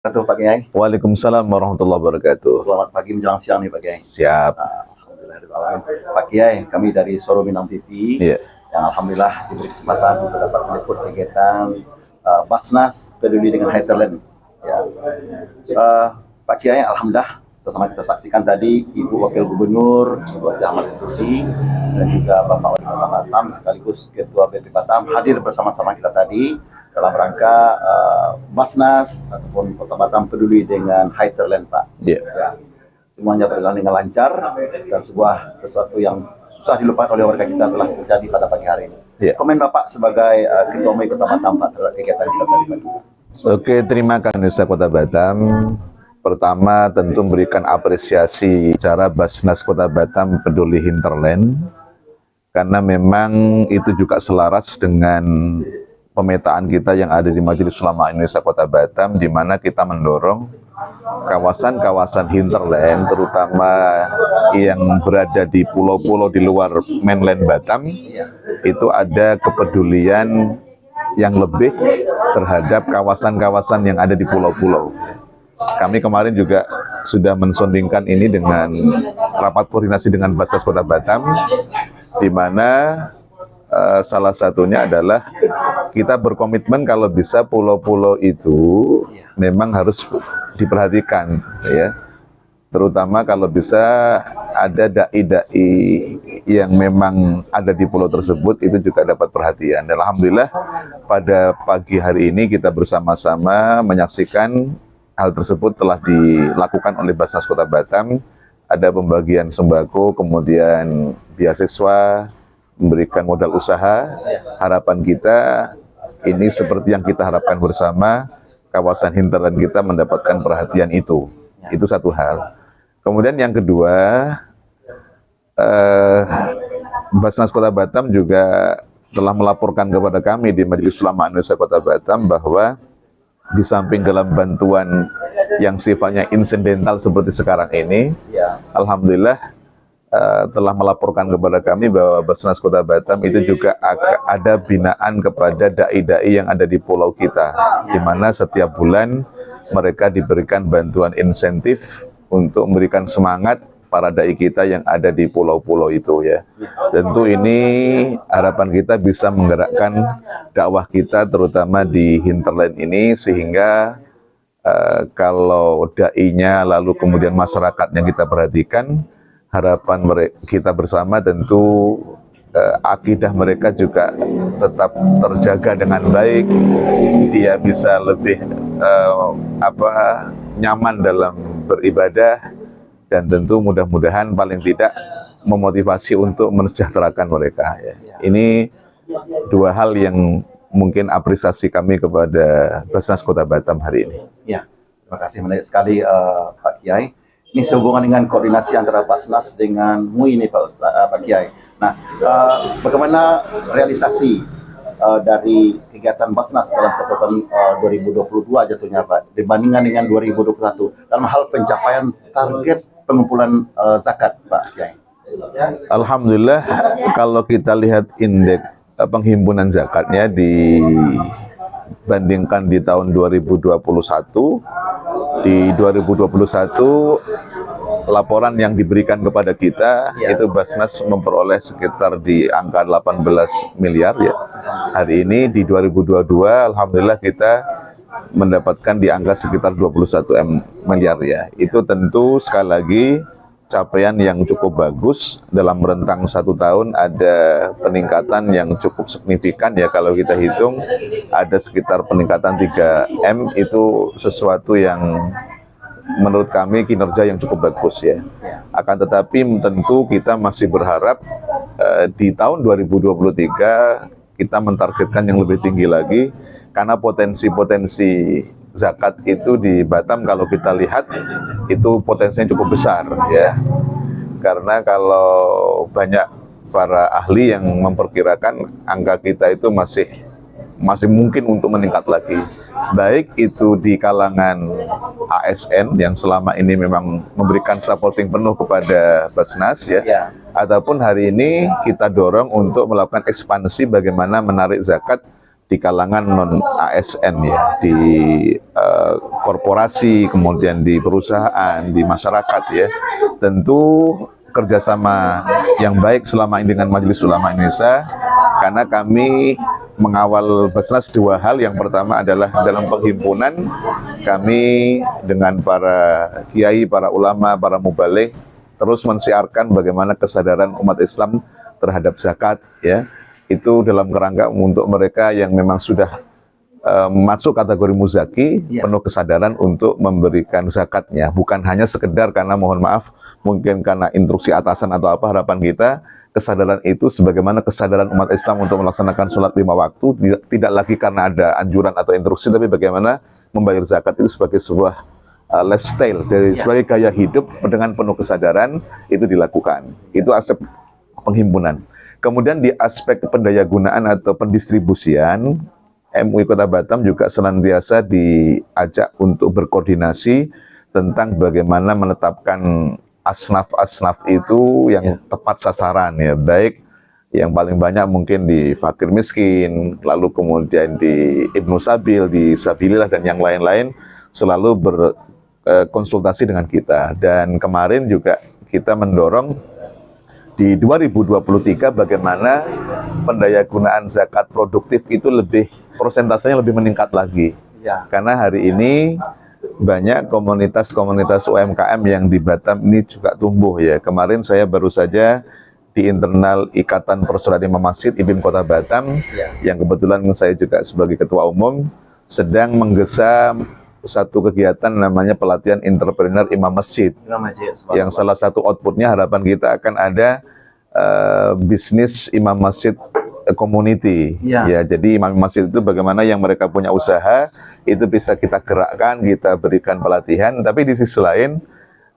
Pak Kiai. Waalaikumsalam warahmatullahi wabarakatuh. Selamat pagi menjelang siang nih Pak Kiai. Siap. Alhamdulillah. Pak Kiai, kami dari Soro Minang TV Iya. yang alhamdulillah diberi kesempatan untuk dapat meliput kegiatan Basnas peduli dengan Hinterland. Ya. Pak Kiai, alhamdulillah bersama kita saksikan tadi Ibu Wakil Gubernur Wajah Ahmad Lutfi dan juga Bapak Wali Kota Batam sekaligus Ketua BP Batam hadir bersama-sama kita tadi dalam rangka Basnas ataupun Kota Batam peduli dengan Hinterland, Pak. Yeah. Ya. Semuanya berjalan dengan lancar dan sesuatu yang susah dilupakan oleh warga kita telah terjadi pada pagi hari ini. Yeah. Komen Bapak sebagai Ketua MUI Kota Batam, Pak, terhadap kegiatan kita tadi, Pak. Oke, terima kasih Nusa Kota Batam. Pertama tentu memberikan apresiasi cara Basnas Kota Batam peduli Hinterland karena memang itu juga selaras dengan pemetaan kita yang ada di Majelis Ulama Indonesia Kota Batam, di mana kita mendorong kawasan-kawasan hinterland, terutama yang berada di pulau-pulau di luar mainland Batam, itu ada kepedulian yang lebih terhadap kawasan-kawasan yang ada di pulau-pulau. Kami kemarin juga sudah mensondingkan ini dengan rapat koordinasi dengan Basnas Kota Batam, di mana salah satunya adalah kita berkomitmen kalau bisa pulau-pulau itu memang harus diperhatikan, ya. Terutama kalau bisa ada dai-dai yang memang ada di pulau tersebut itu juga dapat perhatian. Dan alhamdulillah pada pagi hari ini kita bersama-sama menyaksikan hal tersebut telah dilakukan oleh Basnas Kota Batam. Ada pembagian sembako, kemudian beasiswa, memberikan modal usaha. Harapan kita ini seperti yang kita harapkan bersama, kawasan hinterland kita mendapatkan perhatian itu. Itu satu hal. Kemudian yang kedua, Basnas Kota Batam juga telah melaporkan kepada kami di Majelis Ulama Indonesia Kota Batam bahwa di samping dalam bantuan yang sifatnya insidental seperti sekarang ini, alhamdulillah telah melaporkan kepada kami bahwa Basnas Kota Batam itu juga ada binaan kepada dai-dai yang ada di pulau kita, di mana setiap bulan mereka diberikan bantuan insentif untuk memberikan semangat para dai kita yang ada di pulau-pulau itu, ya. Tentu ini harapan kita bisa menggerakkan dakwah kita terutama di hinterland ini, sehingga kalau dai-nya lalu kemudian masyarakat yang kita perhatikan, harapan kita bersama tentu akidah mereka juga tetap terjaga dengan baik, dia bisa lebih nyaman dalam beribadah, dan tentu mudah-mudahan paling tidak memotivasi untuk mensejahterakan mereka, ya. Ini dua hal yang mungkin apresiasi kami kepada Basnas Kota Batam hari ini. Ya, terima kasih menarik sekali Pak Kiai. Ini sehubungan dengan koordinasi antara Basnas dengan MUI ini Pak Kiai. Nah, bagaimana realisasi dari kegiatan Basnas dalam satu tahun 2022 jatuhnya Pak, dibandingkan dengan 2021 dalam hal pencapaian target pengumpulan zakat Pak Kiai? Alhamdulillah, kalau kita lihat indeks penghimpunan zakatnya dibandingkan di tahun 2021, di 2021 laporan yang diberikan kepada kita itu Basnas memperoleh sekitar di angka 18 miliar, ya. Hari ini di 2022 alhamdulillah kita mendapatkan di angka sekitar 21 miliar, ya. Itu tentu sekali lagi capaian yang cukup bagus. Dalam rentang 1 tahun ada peningkatan yang cukup signifikan, ya. Kalau kita hitung ada sekitar peningkatan 3M, itu sesuatu yang menurut kami kinerja yang cukup bagus, ya. Akan tetapi tentu kita masih berharap di tahun 2023 kita mentargetkan yang lebih tinggi lagi, karena potensi-potensi zakat itu di Batam kalau kita lihat itu potensinya cukup besar, ya. Karena kalau banyak para ahli yang memperkirakan angka kita itu masih mungkin untuk meningkat lagi, baik itu di kalangan ASN yang selama ini memang memberikan supporting penuh kepada Basnas, ya. Ataupun hari ini kita dorong untuk melakukan ekspansi bagaimana menarik zakat di kalangan non ASN ya, di korporasi, kemudian di perusahaan, di masyarakat ya. Tentu kerjasama yang baik selama ini dengan Majelis Ulama Indonesia, karena kami mengawal Basnas dua hal. Yang pertama adalah dalam penghimpunan kami dengan para kiai, para ulama, para mubaligh terus mensiarkan bagaimana kesadaran umat Islam terhadap zakat ya. Itu dalam kerangka untuk mereka yang memang sudah masuk kategori muzaki, penuh kesadaran untuk memberikan zakatnya, bukan hanya sekedar karena mohon maaf mungkin karena instruksi atasan atau apa. Harapan kita kesadaran itu sebagaimana kesadaran umat Islam untuk melaksanakan sholat 5 waktu, tidak lagi karena ada anjuran atau instruksi, tapi bagaimana membayar zakat itu sebagai sebuah lifestyle, sebagai gaya hidup dengan penuh kesadaran itu dilakukan. Itu aspek penghimpunan. Kemudian di aspek pendayagunaan atau pendistribusian, MUI Kota Batam juga senantiasa diajak untuk berkoordinasi tentang bagaimana menetapkan asnaf-asnaf itu yang tepat sasaran ya, baik yang paling banyak mungkin di fakir miskin, lalu kemudian di Ibnu Sabil, di Sabilillah dan yang lain-lain, selalu berkonsultasi dengan kita. Dan kemarin juga kita mendorong di 2023 bagaimana pendayagunaan zakat produktif itu persentasenya lebih meningkat lagi. Ya. Karena hari ini banyak komunitas-komunitas UMKM yang di Batam ini juga tumbuh ya. Kemarin saya baru saja di internal Ikatan Persaudaraan Imam Masjid IPIM Kota Batam, yang kebetulan saya juga sebagai ketua umum, sedang menggesa satu kegiatan namanya pelatihan entrepreneur imam masjid, yang salah satu outputnya harapan kita akan ada bisnis imam masjid community ya. Jadi imam masjid itu bagaimana yang mereka punya usaha itu bisa kita gerakkan, kita berikan pelatihan. Tapi di sisi lain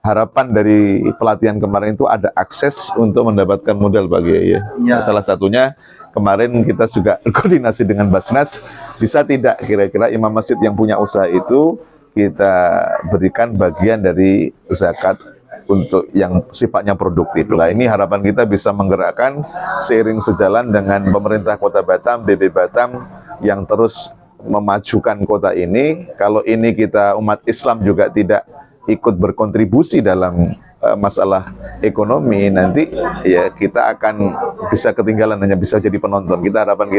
harapan dari pelatihan kemarin itu ada akses untuk mendapatkan modal bagi ya. Salah satunya kemarin kita juga koordinasi dengan Basnas, bisa tidak kira-kira imam masjid yang punya usaha itu kita berikan bagian dari zakat untuk yang sifatnya produktif. Lah ini harapan kita bisa menggerakkan seiring sejalan dengan pemerintah Kota Batam, BB Batam yang terus memajukan kota ini. Kalau ini kita umat Islam juga tidak ikut berkontribusi dalam masalah ekonomi, nanti ya kita akan bisa ketinggalan, hanya bisa jadi penonton. Harapan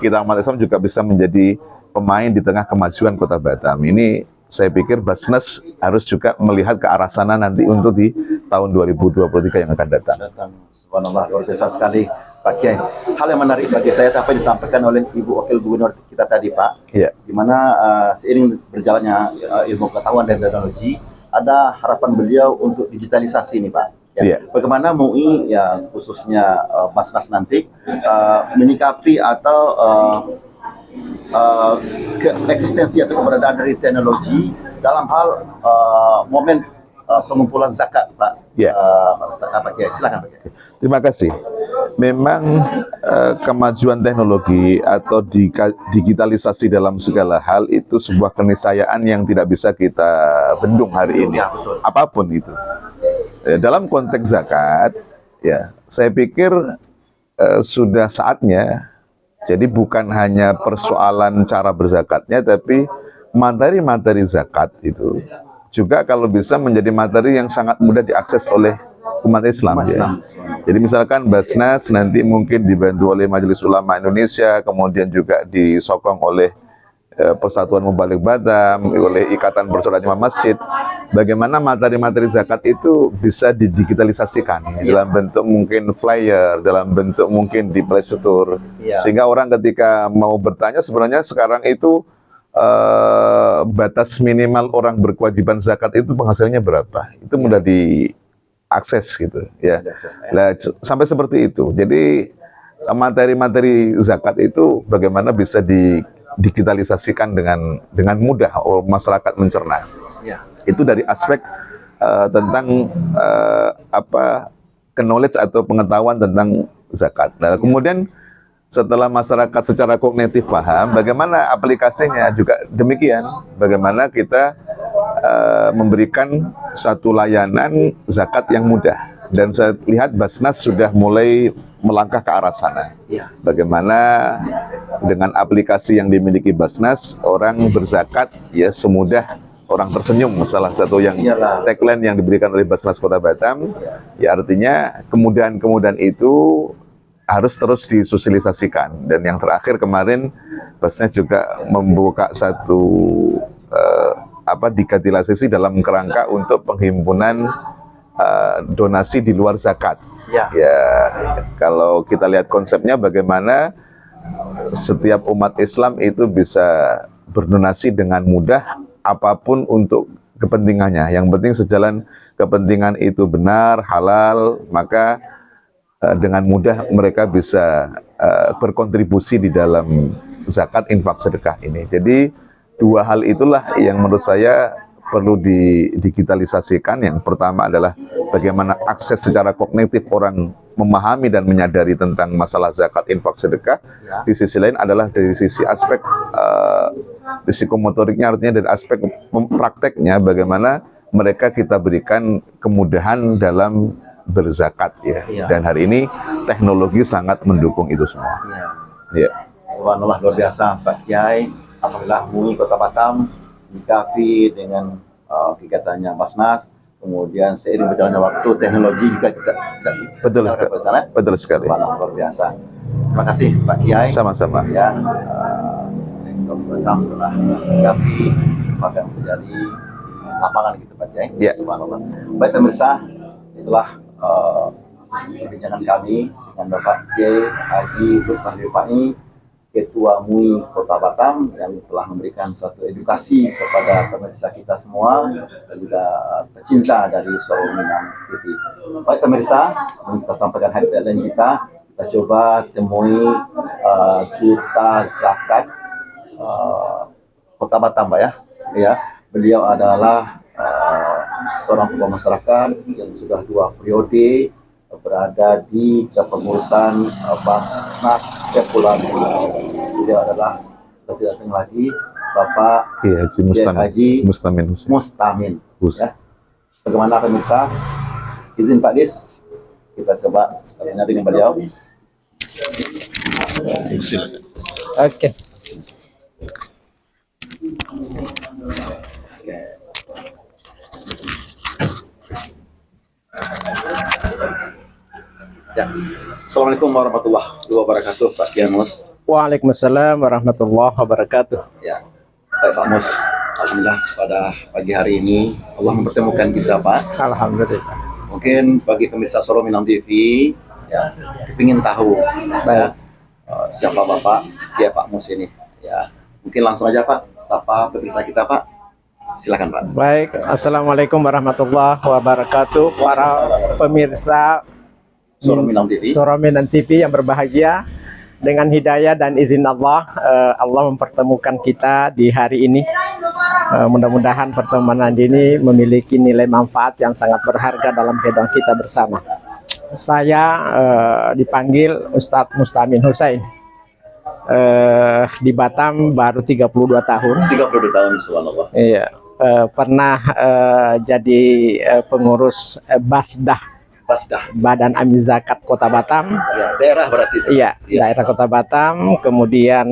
kita umat Islam juga bisa menjadi pemain di tengah kemajuan Kota Batam. Ini saya pikir Basnas harus juga melihat ke arah sana nanti untuk di tahun 2023 yang akan datang. Subhanallah, luar biasa sekali Pak Kiai. Hal yang menarik bagi saya apa yang disampaikan oleh Ibu Wakil Gubernur kita tadi Pak, di mana seiring berjalannya ilmu pengetahuan dan teknologi, ada harapan beliau untuk digitalisasi nih Pak. Bagaimana MUI ya khususnya Basnas nanti menyikapi atau eksistensi atau keberadaan dari teknologi dalam hal momen pengumpulan zakat Pak. Pak Kiai, silakan Pak Kiai. Terima kasih. Memang kemajuan teknologi atau digitalisasi dalam segala hal itu sebuah keniscayaan yang tidak bisa kita bendung hari ini. Apapun itu. Dalam konteks zakat, ya saya pikir sudah saatnya. Jadi bukan hanya persoalan cara berzakatnya, tapi materi-materi zakat itu juga kalau bisa menjadi materi yang sangat mudah diakses oleh umat Islam. Ya. Jadi misalkan Basnas nanti mungkin dibantu oleh Majelis Ulama Indonesia, kemudian juga disokong oleh Persatuan Mubaligh Batam, oleh Ikatan Persaudaraan Imam Masjid, bagaimana materi-materi zakat itu bisa didigitalisasikan dalam bentuk mungkin flyer, dalam bentuk mungkin di Play Store, sehingga orang ketika mau bertanya sebenarnya sekarang itu batas minimal orang berkewajiban zakat itu penghasilannya berapa, itu mudah diakses gitu ya. Nah, sampai seperti itu. Jadi materi-materi zakat itu bagaimana bisa digitalisasikan dengan mudah masyarakat mencerna. Itu dari aspek tentang knowledge atau pengetahuan tentang zakat. Nah, kemudian setelah masyarakat secara kognitif paham, bagaimana aplikasinya juga demikian. Bagaimana kita memberikan satu layanan zakat yang mudah. Dan saya lihat Basnas sudah mulai melangkah ke arah sana. Bagaimana dengan aplikasi yang dimiliki Basnas, orang berzakat ya semudah orang tersenyum. Salah satu yang Iyalah. tagline yang diberikan oleh Basnas Kota Batam, ya artinya kemudahan-kemudahan itu harus terus disosialisasikan. Dan yang terakhir kemarin Basnas juga membuka satu digitalisasi dalam kerangka untuk penghimpunan donasi di luar zakat. Ya. Ya, kalau kita lihat konsepnya bagaimana setiap umat Islam itu bisa berdonasi dengan mudah apapun untuk kepentingannya. Yang penting sejalan kepentingan itu benar, halal, maka dengan mudah mereka bisa berkontribusi di dalam zakat, infak, sedekah ini. Jadi dua hal itulah yang menurut saya perlu digitalisasikan. Yang pertama adalah bagaimana akses secara kognitif orang memahami dan menyadari tentang masalah zakat, infak, sedekah. Di sisi lain adalah dari sisi aspek psikomotoriknya, artinya dari aspek prakteknya bagaimana mereka kita berikan kemudahan dalam berzakat ya. Dan hari ini teknologi sangat mendukung itu semua. Ya. Subhanallah, luar biasa Pak Kiai. Alhamdulillah MUI Kota Batam dikafi dengan kegiatannya Basnas. Kemudian seiring berjalannya waktu, teknologi juga kita betul sekali. Betul sekali. Luar biasa. Terima kasih Pak Kiai. Sama-sama. Ya, Kota Batam telah dikafi apa yang terjadi di lapangan gitu Pak Kiai. Ya. Subhanallah. Baik pemirsa, itulah perbincangan kami dengan Bapak Kiai Haji Lukman Rifai, Ketua MUI Kota Batam, yang telah memberikan suatu edukasi kepada pemirsa kita semua dan juga pecinta dari Suara Minang TV. Baik pemirsa, kita sampaikan headline kita coba temui Duta Zakat Kota Batam, Pak ya. Ya, beliau adalah seorang tokoh masyarakat yang sudah 2 periode berada di kepengurusan Basnas Kepulauan Riau. Beliau adalah tidak asing lagi Bapak Haji Mustamin. Ya. Bagaimana pemirsa? Izin Pak Dis, kita coba tanya dengan beliau. Oke. Ya. Assalamualaikum warahmatullahi wabarakatuh, Pak Kiai Mus. Waalaikumsalam warahmatullahi wabarakatuh. Ya, baik Pak Mus. Alhamdulillah pada pagi hari ini Allah mempertemukan kita, Pak. Alhamdulillah. Mungkin bagi pemirsa Suara Minang TV, ya, ingin tahu, ya, siapa Bapak, ya Pak Mus ini. Ya, mungkin langsung aja Pak, sapa pemirsa kita Pak. Silakan Pak. Baik, assalamualaikum warahmatullahi wabarakatuh. Para pemirsa Suara Minang TV. Suara Minang TV yang berbahagia, dengan hidayah dan izin Allah, Allah mempertemukan kita di hari ini. Mudah-mudahan pertemuan ini memiliki nilai manfaat yang sangat berharga dalam kehidupan kita bersama. Saya dipanggil Ustadz Mustamin Husain. Di Batam baru 32 tahun. 32 tahun, subhanallah. Iya, pernah jadi pengurus Basdah, Badan Amil Zakat Kota Batam. Ya, daerah berarti itu. Iya, daerah Kota Batam. Kemudian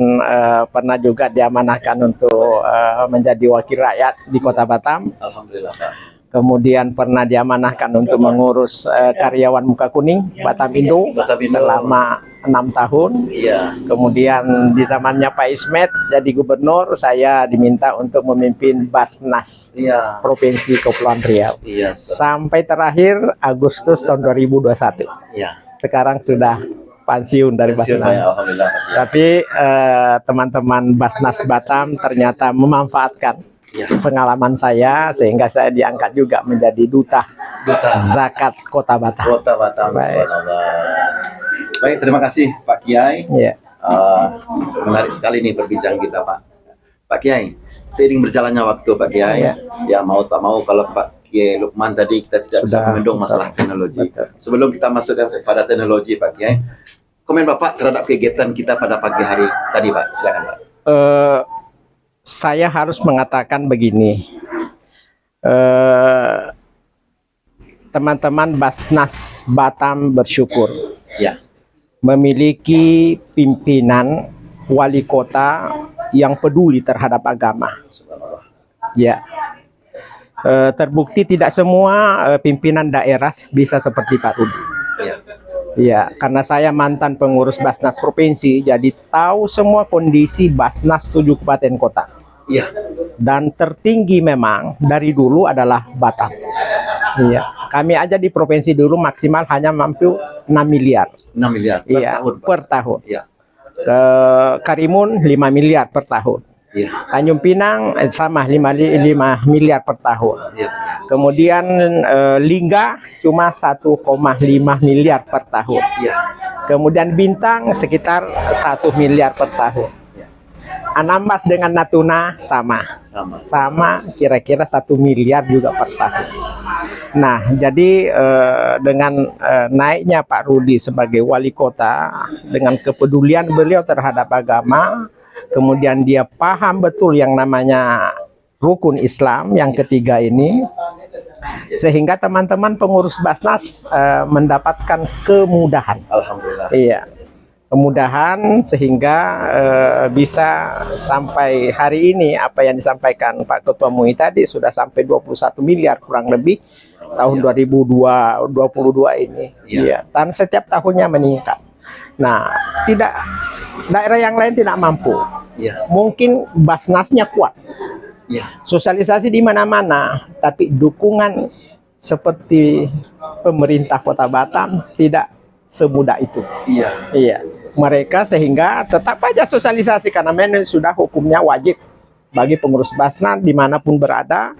pernah juga diamanahkan untuk menjadi wakil rakyat di Kota Batam. Alhamdulillah Pak. Kemudian pernah diamanahkan untuk mengurus karyawan muka kuning Batam Indo selama 6 tahun. Iya. Kemudian di zamannya Pak Ismet jadi gubernur, saya diminta untuk memimpin Basnas Provinsi Kepulauan Riau. Iya. Sampai terakhir Agustus tahun 2021. Iya. Sekarang sudah pensiun dari Basnas. Alhamdulillah. Tapi teman-teman Basnas Batam ternyata memanfaatkan pengalaman saya sehingga saya diangkat juga menjadi duta zakat Kota Batam. Kota Batam. Baik. Baik, terima kasih Pak Kiai. Iya. Menarik sekali nih berbincang kita Pak. Pak Kiai, seiring berjalannya waktu Pak Kiai, ya mau tak mau kalau Pak Kiai Lukman tadi kita tidak bisa membendung masalah teknologi. Sebelum kita masuk kepada teknologi Pak Kiai, komen Bapak terhadap kegiatan kita pada pagi hari tadi Pak, silakan Pak. Saya harus mengatakan begini, teman-teman Basnas Batam bersyukur memiliki pimpinan wali kota yang peduli terhadap agama. Subhanallah. Ya, terbukti tidak semua pimpinan daerah bisa seperti Pak Rudi. Ya. Ya, karena saya mantan pengurus Basnas provinsi, jadi tahu semua kondisi Basnas 7 kabupaten kota. Iya. Dan tertinggi memang dari dulu adalah Batam. Iya, kami aja di provinsi dulu maksimal hanya mampu 6 miliar. 6 miliar per Iya, tahun, Pak. per tahun. Iya. Ke Karimun 5 miliar per tahun. Iya. Tanjung Pinang sama 5 miliar per tahun. Iya. Kemudian Lingga cuma 1,5 miliar per tahun. Iya. Kemudian Bintang sekitar 1 miliar per tahun. Iya. Anambas dengan Natuna sama kira-kira 1 miliar juga per tahun. Nah, jadi dengan naiknya Pak Rudi sebagai wali kota, dengan kepedulian beliau terhadap agama, kemudian dia paham betul yang namanya rukun Islam yang ketiga ini, sehingga teman-teman pengurus Basnas mendapatkan kemudahan. Alhamdulillah. Iya, kemudahan sehingga bisa sampai hari ini apa yang disampaikan Pak Ketua MUI tadi sudah sampai 21 miliar kurang lebih tahun 2022 ini. Iya, dan setiap tahunnya meningkat. Nah, tidak daerah yang lain tidak mampu. Iya. Mungkin Basnasnya kuat. Iya. Sosialisasi di mana-mana, tapi dukungan seperti pemerintah Kota Batam tidak semudah itu. Iya. Iya, mereka sehingga tetap aja sosialisasi karena memang sudah hukumnya wajib bagi pengurus Basnas dimanapun berada.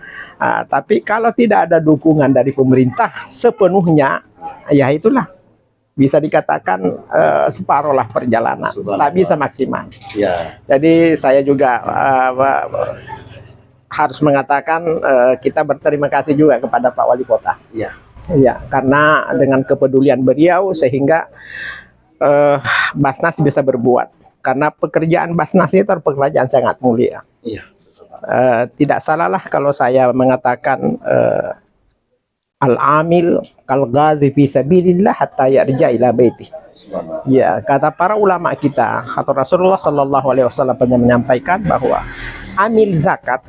Tapi kalau tidak ada dukungan dari pemerintah sepenuhnya, ya itulah bisa dikatakan separuh lah perjalanan, tak bisa maksimal. Ya. Jadi saya juga harus mengatakan kita berterima kasih juga kepada Pak Wali Kota. Ya. Ya, karena dengan kepedulian beliau sehingga Basnas bisa berbuat. Karena pekerjaan Basnas itu pekerjaan sangat mulia. Iya. Tidak salahlah kalau saya mengatakan al-amil kal ghazi fi sabilillah hatta yarja ila baiti. Ya, kata para ulama kita atau Rasulullah Shallallahu Alaihi Wasallam pernah menyampaikan bahwa amil zakat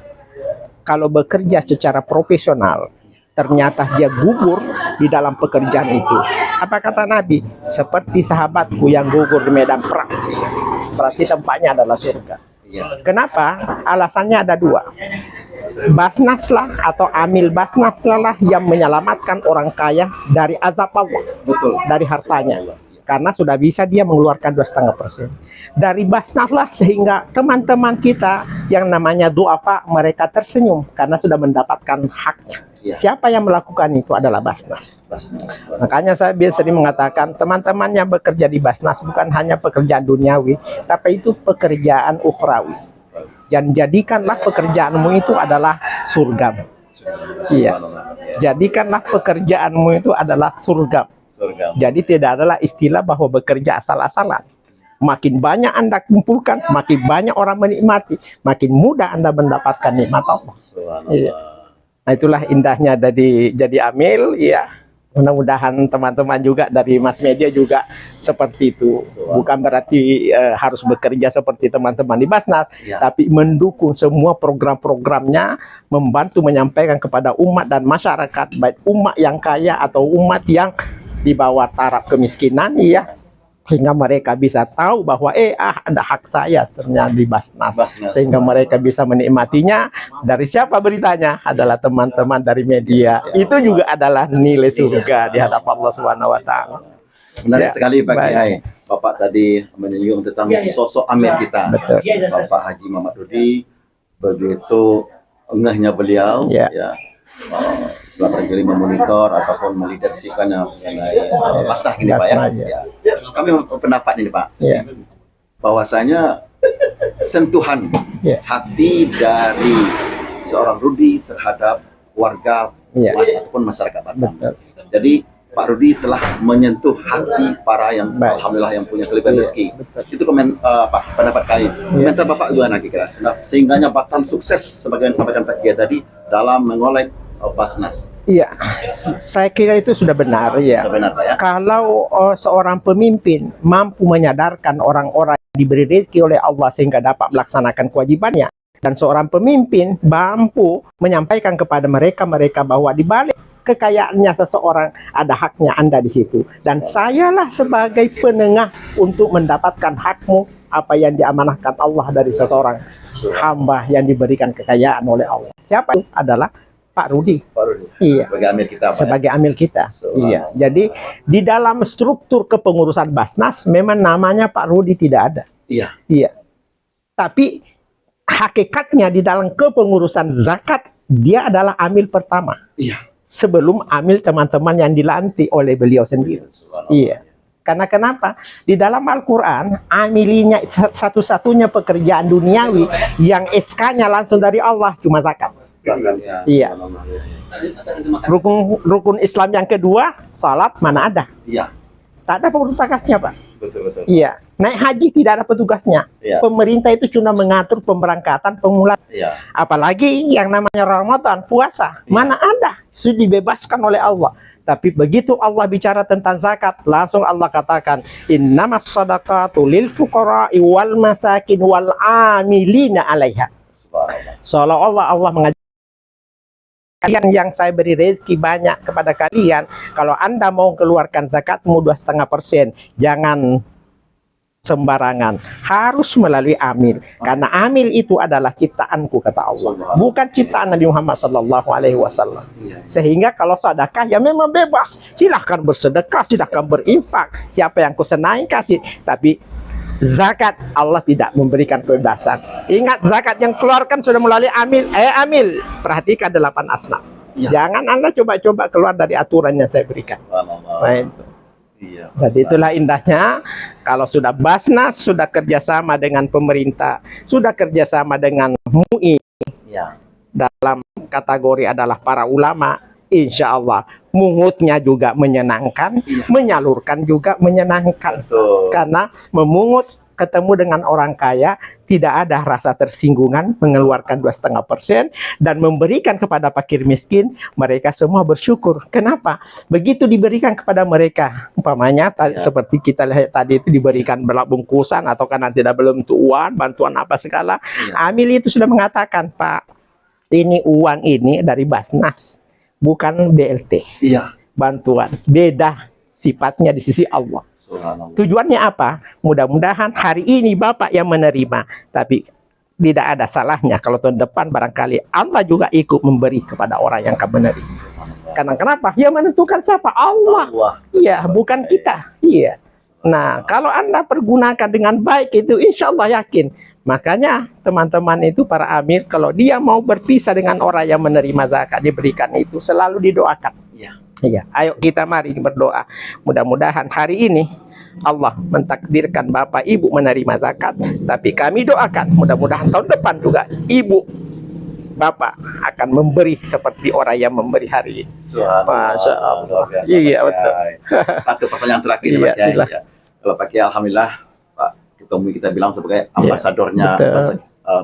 kalau bekerja secara profesional ternyata dia gugur di dalam pekerjaan itu. Apa kata Nabi? Seperti sahabatku yang gugur di medan perang. Berarti tempatnya adalah surga. Kenapa? Alasannya ada dua. Basnas lah atau amil Basnas lah yang menyelamatkan orang kaya dari azab Allah. Betul. Dari hartanya. Karena sudah bisa dia mengeluarkan 2,5%. Dari Basnas lah sehingga teman-teman kita yang namanya duafa mereka tersenyum karena sudah mendapatkan haknya. Ya. Siapa yang melakukan itu adalah Basnas. Makanya saya biasa mengatakan teman-teman yang bekerja di Basnas bukan hanya pekerjaan duniawi, tapi itu pekerjaan ukhrawi. Dan jadikanlah pekerjaanmu itu adalah surga. Iya. Jadikanlah pekerjaanmu itu adalah surga. Jadi tidak adalah istilah bahwa bekerja asal-asalan. Makin banyak Anda kumpulkan, makin banyak orang menikmati, makin mudah Anda mendapatkan nikmat Allah. Iya. Nah, itulah indahnya dari jadi amil, ya. Mudah-mudahan teman-teman juga dari mass media juga seperti itu. Bukan berarti harus bekerja seperti teman-teman di Basnas, tapi mendukung semua program-programnya, membantu menyampaikan kepada umat dan masyarakat, baik umat yang kaya atau umat yang di bawah taraf kemiskinan, ya, sehingga mereka bisa tahu bahwa ada hak saya ternyata di Basnas, sehingga mereka bisa menikmatinya. Dari siapa beritanya? Adalah teman-teman dari media. Itu juga adalah nilai surga di hadapan Allah Subhanahu wa taala. Menarik sekali Pak Kiai. Bapak tadi menyinggung tentang sosok amil kita. Betul. Bapak Haji Muhammad Rudi, begitu engahnya beliau, ya. Setelah barangkali memonitor ataupun meleadershipnya mengenai Basnas ini Pak ya. Kami pendapat ini Pak, bahwasanya sentuhan hati dari seorang Rudi terhadap warga ataupun masyarakat Batam. Jadi Pak Rudi telah menyentuh hati para yang alhamdulillah yang punya kelebihan rezeki. Itu pendapat kami. Komentar Bapak juga kira. Nah, sehingganya Batam sukses sebagai yang disampaikan Pak Kiai tadi dalam mengolek Basnas. Iya, saya kira itu sudah benar ya. Sudah benar, ya. Kalau seorang pemimpin mampu menyadarkan orang-orang diberi rezeki oleh Allah sehingga dapat melaksanakan kewajibannya, dan seorang pemimpin mampu menyampaikan kepada mereka bahwa di balik kekayaannya seseorang ada haknya Anda di situ, dan sayalah sebagai penengah untuk mendapatkan hakmu apa yang diamanahkan Allah dari seseorang hamba yang diberikan kekayaan oleh Allah. Siapa itu? Adalah Pak Rudi. Pak Rudi. Iya. Sebagai amil kita. Pak, sebagai amil kita. Subhanallah. Iya. Jadi di dalam struktur kepengurusan Basnas memang namanya Pak Rudi tidak ada. Iya. Iya. Tapi hakikatnya di dalam kepengurusan zakat dia adalah amil pertama. Iya. Sebelum amil teman-teman yang dilantik oleh beliau sendiri. Iya. Karena kenapa? Di dalam Al-Quran, amilinya satu-satunya pekerjaan duniawi yang SK-nya langsung dari Allah cuma zakat. Iya. Rukun Islam yang kedua, salat, mana ada? Iya. Tak ada petugasnya, Pak. Betul. Iya. Naik haji tidak ada petugasnya. Iya. Pemerintah itu cuma mengatur pemberangkatan pengulangan. Iya. Apalagi yang namanya Ramadan, puasa, mana ada? Sudah dibebaskan oleh Allah. Tapi begitu Allah bicara tentang zakat, langsung Allah katakan, innamas shadaqatu lil fuqara'i wal masakin wal amilina 'alaiha. Seolah-olah Allah mengajar kalian yang saya beri rezeki banyak kepada kalian, kalau Anda mau keluarkan zakatmu 2,5%, jangan sembarangan, harus melalui amil, karena amil itu adalah ciptaanku kata Allah, bukan ciptaan Nabi Muhammad SAW. Sehingga kalau sedekah ya memang bebas, silahkan bersedekah, silahkan berinfak, siapa yang kau senangi kasih. Tapi zakat Allah tidak memberikan kebebasan. Ingat, zakat yang keluarkan sudah melalui amil. Amil, perhatikan 8 asnaf. Jangan Anda coba-coba keluar dari aturan yang saya berikan. Baik. Iya. Jadi itulah indahnya kalau sudah Basnas, sudah kerjasama dengan pemerintah, sudah kerjasama dengan MUI, Iya. dalam kategori adalah para ulama, insya Allah mungutnya juga menyenangkan, menyalurkan juga menyenangkan. Betul. Karena memungut ketemu dengan orang kaya tidak ada rasa tersinggungan, mengeluarkan 2,5%, dan memberikan kepada fakir miskin, mereka semua bersyukur. Kenapa? Begitu diberikan kepada mereka, umpamanya seperti kita lihat tadi itu diberikan bungkusan atau karena tidak belum tuan, bantuan apa segala, amil itu sudah mengatakan, Pak, ini uang ini dari Basnas, bukan BLT. Iya. Bantuan beda sifatnya di sisi Allah. Tujuannya apa? Mudah-mudahan hari ini Bapak yang menerima, tapi tidak ada salahnya kalau tahun depan barangkali Allah juga ikut memberi kepada orang yang akan menerima. Karena kenapa? Yang menentukan siapa? Allah. Iya, bukan kita. Iya. Nah, kalau Anda pergunakan dengan baik itu, insya Allah yakin. Makanya teman-teman itu para amir, kalau dia mau berpisah dengan orang yang menerima zakat diberikan itu, selalu didoakan. Iya, ayo kita mari berdoa. Mudah-mudahan hari ini Allah mentakdirkan Bapak Ibu menerima zakat, tapi kami doakan mudah-mudahan tahun depan juga Ibu Bapak akan memberi seperti orang yang memberi hari ini. Masya Allah. Iya, betul. Satu pertanyaan terakhir, Iya, Pak Kiai. silakan. Ya. Kalau Pak Kiai, alhamdullah Pak Ketua MUI kita bilang sebagai ambasadornya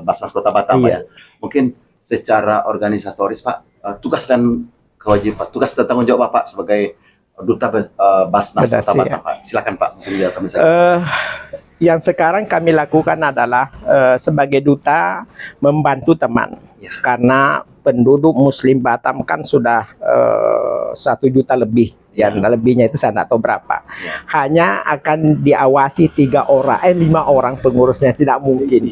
Basnas Kota Batam, Pak, ya. Mungkin secara organisatoris, Pak, tugas dan kewajiban, tugas dan tanggung jawab Bapak sebagai duta Basnas Kota Batam, Pak. Silakan Pak. Yang sekarang kami lakukan adalah sebagai duta membantu teman, karena penduduk Muslim Batam kan sudah 1 juta lebih. Yang lebihnya itu saya tidak tahu berapa. Hanya akan diawasi 5 orang pengurusnya, tidak mungkin.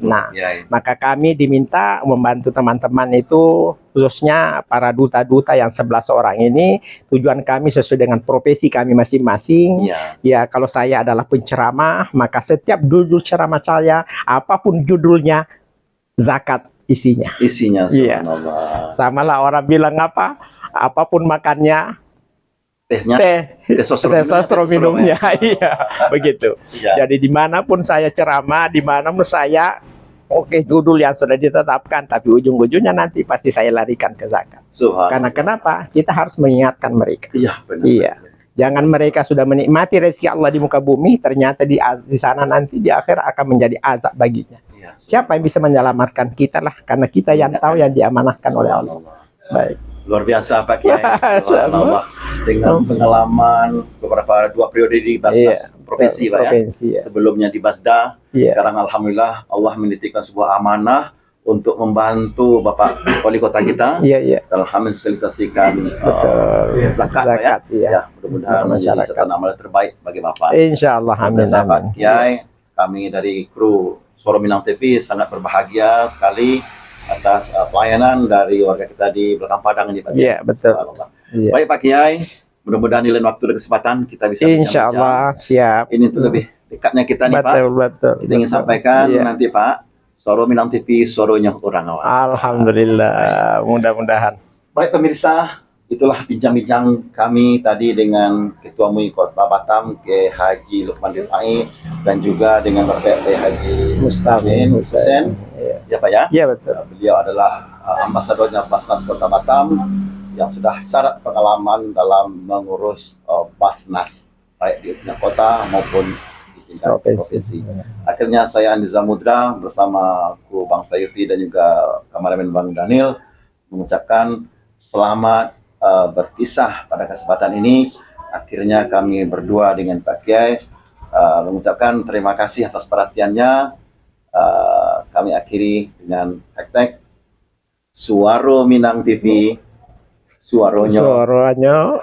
Nah, maka kami diminta membantu teman-teman itu, khususnya para duta-duta yang 11 orang ini. Tujuan kami sesuai dengan profesi kami masing-masing. Ya, kalau saya adalah penceramah, maka setiap judul ceramah saya, apapun judulnya, zakat isinya. Iya. Sama lah orang bilang apa, apapun makannya, teh sosro minumnya. Iya, begitu. Jadi dimanapun saya ceramah, dimanapun saya, judul yang sudah ditetapkan, tapi ujung-ujungnya nanti pasti saya larikan ke zakat. Karena kenapa? Kita harus mengingatkan mereka. Iya, benar. Iya. Jangan mereka sudah menikmati rezeki Allah di muka bumi, ternyata di sana nanti di akhir akan menjadi azab baginya. Siapa yang bisa menyelamatkan kita lah, karena kita yang tahu yang diamanahkan oleh Allah. Baik. Luar biasa Pak Kiai. Subhanallah. Dengan pengalaman beberapa 2 periode di Basnas provinsi Pak ya. Provinsi, ya. Sebelumnya di Basda. Iya. Sekarang alhamdulillah Allah menitipkan sebuah amanah untuk membantu Bapak Wali Kota kita Iya, iya. dalam hal mensosialisasikan zakat Pak ya. Zakat, iya. Ya, mudah-mudahan menjadi Masyarakat. catatan amal terbaik bagi Bapak. Insya Allah, amin, Bersama Pak amin. Kiai, kami dari kru Suara Minang TV sangat berbahagia sekali atas pelayanan dari warga kita di belakang Padang ini Pak. Iya, betul. Subhanallah. Iya. Baik Pak Kiai, mudah-mudahan di lain waktu dan kesempatan kita bisa Insya bincang-bincang. Allah, siap. Ini untuk lebih dekatnya kita nih Pak. Betul, betul. Kita ingin betul. sampaikan Iya. nanti Pak, Suara Minang TV, suaranya orang awal. Alhamdulillah, mudah-mudahan. Baik pemirsa, itulah bincang-bincang kami tadi dengan Ketua MUI Kota Batam, Ke Haji Lukman Rifai, dan juga dengan Bapak Haji Mustamin Hussein. Iya. Ya Pak ya. Iya, betul. Beliau adalah ambasadornya Basnas Kota Batam yang sudah syarat pengalaman dalam mengurus Basnas baik di tingkat kota maupun di tingkat provinsi. Akhirnya saya Andi Zamudra bersama kru Bang Sayuti dan juga kameramen Bang Daniel mengucapkan selamat berpisah pada kesempatan ini. Akhirnya kami berdua dengan Pak Kiai mengucapkan terima kasih atas perhatiannya. Kami akhiri dengan hashtag Suara Minang TV, suaranya Suaranya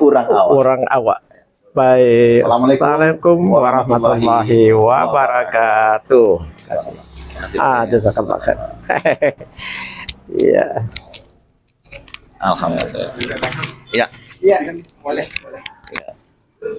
orang awak. Baik. Assalamualaikum warahmatullahi wabarakatuh. Terima kasih. Jazakallah khair. Iya. Alhamdulillah. Ya. Iya, boleh.